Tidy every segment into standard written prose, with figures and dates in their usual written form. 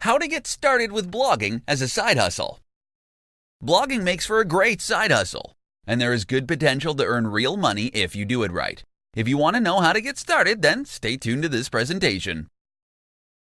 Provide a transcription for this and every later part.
How to get started with blogging as a side hustle. Blogging makes for a great side hustle, and there is good potential to earn real money if you do it right. If you want to know how to get started, then stay tuned to this presentation.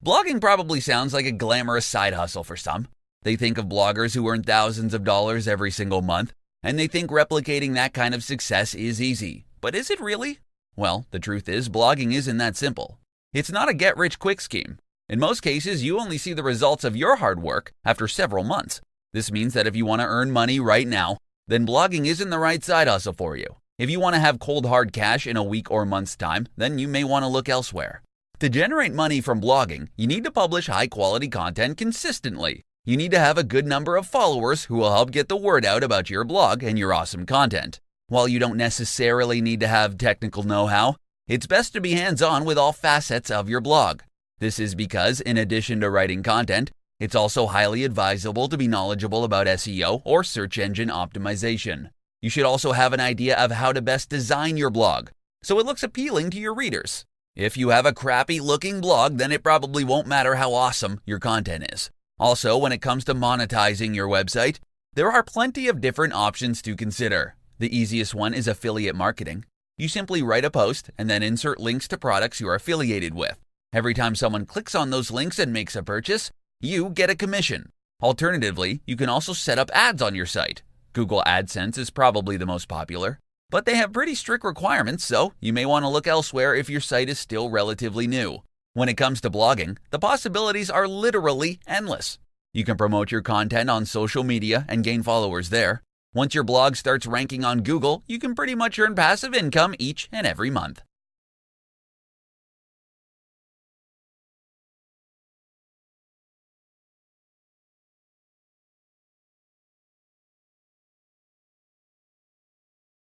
Blogging probably sounds like a glamorous side hustle for some. They think of bloggers who earn thousands of dollars every single month, and they think replicating that kind of success is easy. But is it really? Well, the truth is, blogging isn't that simple. It's not a get-rich-quick scheme. In most cases, you only see the results of your hard work after several months. This means that if you want to earn money right now, then blogging isn't the right side hustle for you. If you want to have cold hard cash in a week or month's time, then you may want to look elsewhere. To generate money from blogging, you need to publish high-quality content consistently. You need to have a good number of followers who will help get the word out about your blog and your awesome content. While you don't necessarily need to have technical know-how, it's best to be hands-on with all facets of your blog. This is because, in addition to writing content, it's also highly advisable to be knowledgeable about SEO or search engine optimization. You should also have an idea of how to best design your blog, so it looks appealing to your readers. If you have a crappy-looking blog, then it probably won't matter how awesome your content is. Also, when it comes to monetizing your website, there are plenty of different options to consider. The easiest one is affiliate marketing. You simply write a post and then insert links to products you are affiliated with. Every time someone clicks on those links and makes a purchase, you get a commission. Alternatively, you can also set up ads on your site. Google AdSense is probably the most popular, but they have pretty strict requirements, so you may want to look elsewhere if your site is still relatively new. When it comes to blogging, the possibilities are literally endless. You can promote your content on social media and gain followers there. Once your blog starts ranking on Google, you can pretty much earn passive income each and every month.